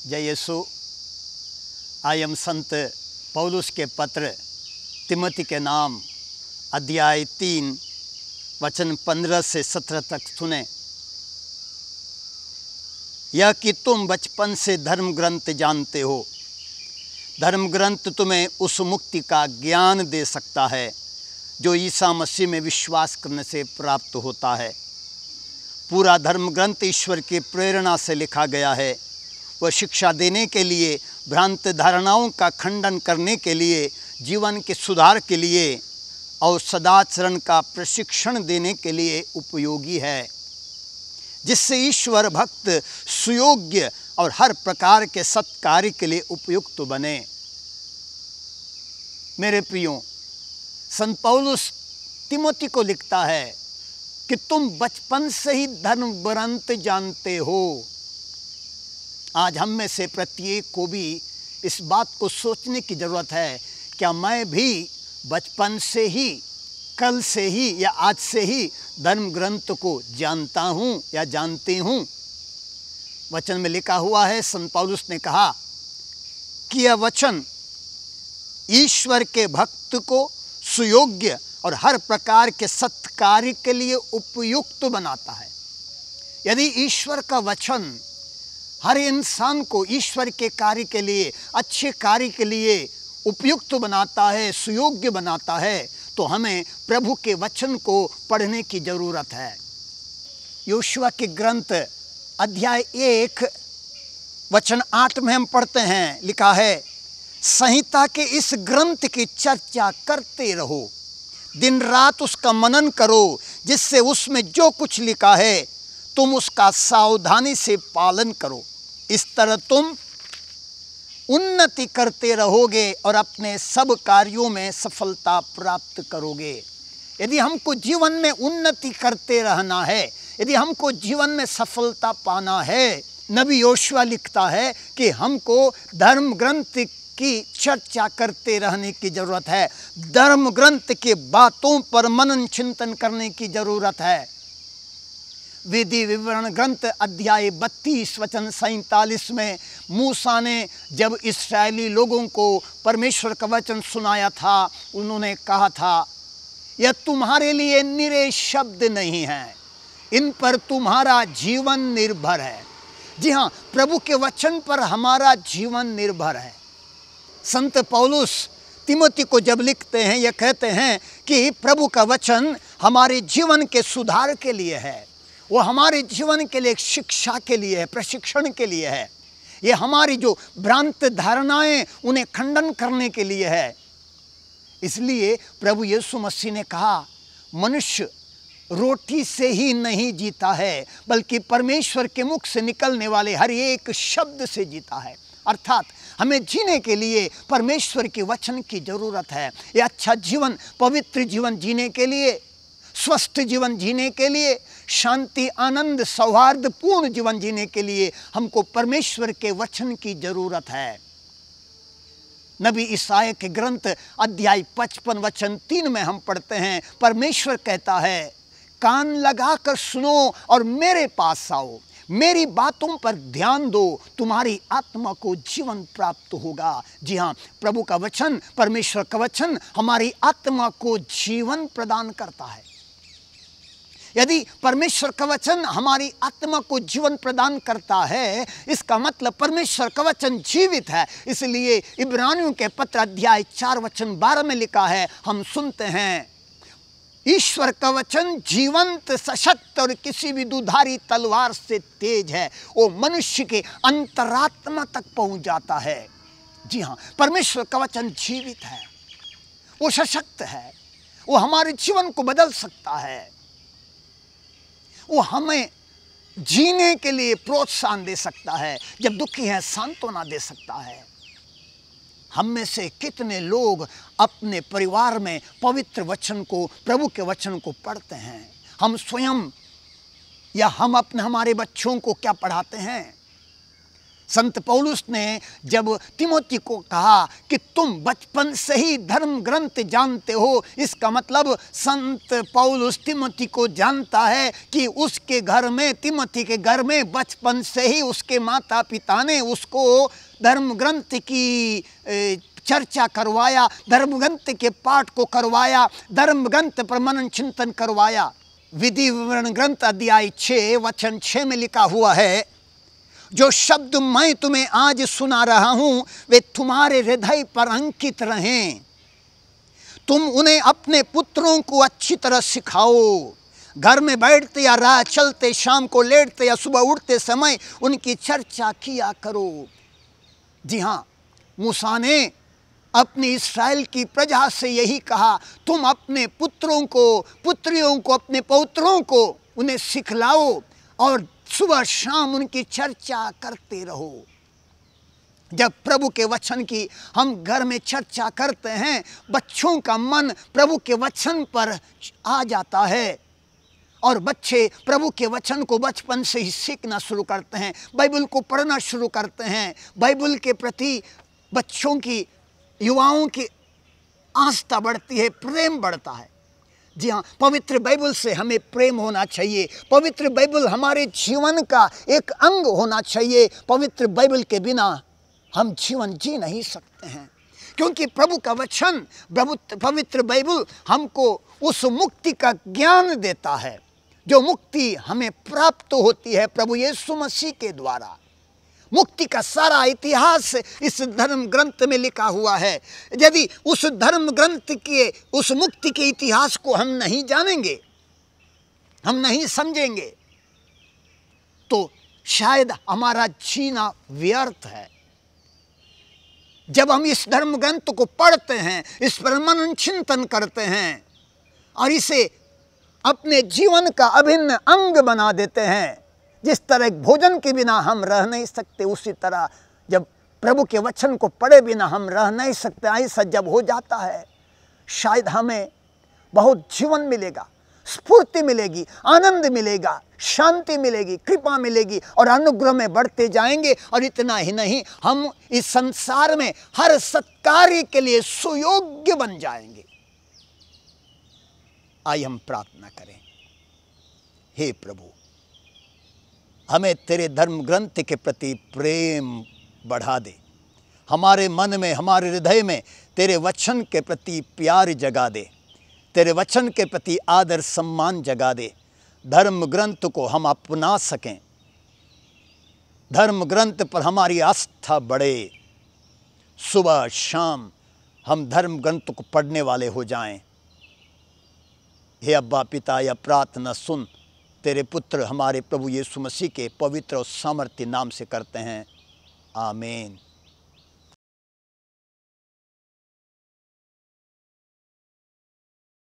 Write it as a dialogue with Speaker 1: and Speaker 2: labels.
Speaker 1: जय यीशु। I am संत पौलुस के पत्र तिमोथी के नाम अध्याय 3 वचन 15 से 17 तक सुने। यह कि तुम बचपन से धर्म ग्रंथ जानते हो। धर्म ग्रंथ तुम्हें उस मुक्ति का ज्ञान दे सकता है जो ईसा मसीह में विश्वास करने से प्राप्त होता है। पूरा धर्म ग्रंथ ईश्वर की प्रेरणा से लिखा गया है। वह शिक्षा देने के लिए, भ्रांत धारणाओं का खंडन करने के लिए, जीवन के सुधार के लिए और सदाचरण का प्रशिक्षण देने के लिए उपयोगी है, जिससे ईश्वर भक्त सुयोग्य और हर प्रकार के सत्कार्य के लिए उपयुक्त बने। मेरे प्रियो, संत पौलुस तिमोथी को लिखता है कि तुम बचपन से ही धर्म ग्रंथ जानते हो। आज हम में से प्रत्येक को भी इस बात को सोचने की जरूरत है, क्या मैं भी बचपन से ही, कल से ही या आज से ही धर्म ग्रंथ को जानता हूँ या जानती हूँ। वचन में लिखा हुआ है, संत पौलुस ने कहा कि यह वचन ईश्वर के भक्त को सुयोग्य और हर प्रकार के सत्कार्य के लिए उपयुक्त बनाता है। यदि ईश्वर का वचन हर इंसान को ईश्वर के कार्य के लिए, अच्छे कार्य के लिए उपयुक्त बनाता है, सुयोग्य बनाता है, तो हमें प्रभु के वचन को पढ़ने की जरूरत है। योशुआ के ग्रंथ अध्याय 1 वचन 8 में हम पढ़ते हैं, लिखा है, संहिता के इस ग्रंथ की चर्चा करते रहो, दिन रात उसका मनन करो, जिससे उसमें जो कुछ लिखा है तुम उसका सावधानी से पालन करो। इस तरह तुम उन्नति करते रहोगे और अपने सब कार्यों में सफलता प्राप्त करोगे। यदि हमको जीवन में उन्नति करते रहना है, यदि हमको जीवन में सफलता पाना है, नबी योशुआ लिखता है कि हमको धर्म ग्रंथ की चर्चा करते रहने की जरूरत है। धर्म ग्रंथ के बातों पर मनन चिंतन करने की जरूरत है। विधि विवरण ग्रंथ अध्याय 32 वचन 47 में मूसा ने जब इस्राएली लोगों को परमेश्वर का वचन सुनाया था, उन्होंने कहा था, यह तुम्हारे लिए निरे शब्द नहीं है, इन पर तुम्हारा जीवन निर्भर है। जी हाँ, प्रभु के वचन पर हमारा जीवन निर्भर है। संत पौलुस तिमोथी को जब लिखते हैं, यह कहते हैं कि प्रभु का वचन हमारे जीवन के सुधार के लिए है, वो हमारे जीवन के लिए शिक्षा के लिए है, प्रशिक्षण के लिए है। ये हमारी जो भ्रांत धारणाएं उन्हें खंडन करने के लिए है। इसलिए प्रभु यीशु मसीह ने कहा, मनुष्य रोटी से ही नहीं जीता है, बल्कि परमेश्वर के मुख से निकलने वाले हर एक शब्द से जीता है। अर्थात हमें जीने के लिए परमेश्वर के वचन की जरूरत है। ये अच्छा जीवन, पवित्र जीवन जीने के लिए, स्वस्थ जीवन जीने के लिए, शांति, आनंद, सौहार्दपूर्ण जीवन जीने के लिए हमको परमेश्वर के वचन की जरूरत है। नबी ईसाया के ग्रंथ अध्याय 55 वचन 3 में हम पढ़ते हैं, परमेश्वर कहता है, कान लगाकर सुनो और मेरे पास आओ, मेरी बातों पर ध्यान दो, तुम्हारी आत्मा को जीवन प्राप्त होगा। जी हाँ, प्रभु का वचन, परमेश्वर का वचन हमारी आत्मा को जीवन प्रदान करता है। यदि परमेश्वर का वचन हमारी आत्मा को जीवन प्रदान करता है, इसका मतलब परमेश्वर का वचन जीवित है। इसलिए इब्रानियों के पत्र अध्याय 4 वचन 12 में लिखा है, हम सुनते हैं, ईश्वर का वचन जीवंत, सशक्त और किसी भी दुधारी तलवार से तेज है, वो मनुष्य के अंतरात्मा तक पहुंच जाता है। जी हाँ, परमेश्वर का वचन जीवित है, वो सशक्त है, वो हमारे जीवन को बदल सकता है, वो हमें जीने के लिए प्रोत्साहन दे सकता है, जब दुखी हैं सांत्वना दे सकता है। हम में से कितने लोग अपने परिवार में पवित्र वचन को, प्रभु के वचन को पढ़ते हैं? हम स्वयं या हम हमारे बच्चों को क्या पढ़ाते हैं? संत पौलुस ने जब तिमोथी को कहा कि तुम बचपन से ही धर्म ग्रंथ जानते हो, इसका मतलब संत पौलुस तिमोथी को जानता है कि उसके घर में, तिमोथी के घर में बचपन से ही उसके माता पिता ने उसको धर्म ग्रंथ की चर्चा करवाया, धर्म ग्रंथ के पाठ को करवाया, धर्म ग्रंथ पर मनन चिंतन करवाया। विधि विवरण ग्रंथ अध्याय 6 वचन 6 में लिखा हुआ है, जो शब्द मैं तुम्हें आज सुना रहा हूं वे तुम्हारे हृदय पर अंकित रहें। तुम उन्हें अपने पुत्रों को अच्छी तरह सिखाओ। घर में बैठते या राह चलते, शाम को लेटते या सुबह उठते समय उनकी चर्चा किया करो। जी हाँ, मूसा ने अपनी इस्राएल की प्रजा से यही कहा, तुम अपने पुत्रों को, पुत्रियों को, अपने पौत्रों को उन्हें सिखलाओ और सुबह शाम उनकी चर्चा करते रहो। जब प्रभु के वचन की हम घर में चर्चा करते हैं, बच्चों का मन प्रभु के वचन पर आ जाता है और बच्चे प्रभु के वचन को बचपन से ही सीखना शुरू करते हैं, बाइबल को पढ़ना शुरू करते हैं। बाइबल के प्रति बच्चों की, युवाओं की आस्था बढ़ती है, प्रेम बढ़ता है। जी हाँ, पवित्र बाइबल से हमें प्रेम होना चाहिए। पवित्र बाइबल हमारे जीवन का एक अंग होना चाहिए। पवित्र बाइबल के बिना हम जीवन जी नहीं सकते हैं, क्योंकि प्रभु का वचन, पवित्र बाइबल हमको उस मुक्ति का ज्ञान देता है, जो मुक्ति हमें प्राप्त होती है प्रभु यीशु मसीह के द्वारा। मुक्ति का सारा इतिहास इस धर्म ग्रंथ में लिखा हुआ है। यदि उस धर्म ग्रंथ के, उस मुक्ति के इतिहास को हम नहीं जानेंगे, हम नहीं समझेंगे, तो शायद हमारा जीना व्यर्थ है। जब हम इस धर्म ग्रंथ को पढ़ते हैं, इस पर मनन चिंतन करते हैं और इसे अपने जीवन का अभिन्न अंग बना देते हैं, जिस तरह भोजन के बिना हम रह नहीं सकते, उसी तरह जब प्रभु के वचन को पढ़े बिना हम रह नहीं सकते, ऐसा जब हो जाता है, शायद हमें बहुत जीवन मिलेगा, स्फूर्ति मिलेगी, आनंद मिलेगा, शांति मिलेगी, कृपा मिलेगी और अनुग्रह में बढ़ते जाएंगे। और इतना ही नहीं, हम इस संसार में हर सत्कार्य के लिए सुयोग्य बन जाएंगे। आइए हम प्रार्थना करें। हे प्रभु, हमें तेरे धर्म ग्रंथ के प्रति प्रेम बढ़ा दे। हमारे मन में, हमारे हृदय में तेरे वचन के प्रति प्यार जगा दे। तेरे वचन के प्रति आदर सम्मान जगा दे। धर्म ग्रंथ को हम अपना सकें, धर्म ग्रंथ पर हमारी आस्था बढ़े। सुबह शाम हम धर्म ग्रंथ को पढ़ने वाले हो जाएं। हे अब्बा पिता, यह प्रार्थना सुन, तेरे पुत्र हमारे प्रभु यीशु मसीह के पवित्र और सामर्थ्य नाम से करते हैं। आमीन।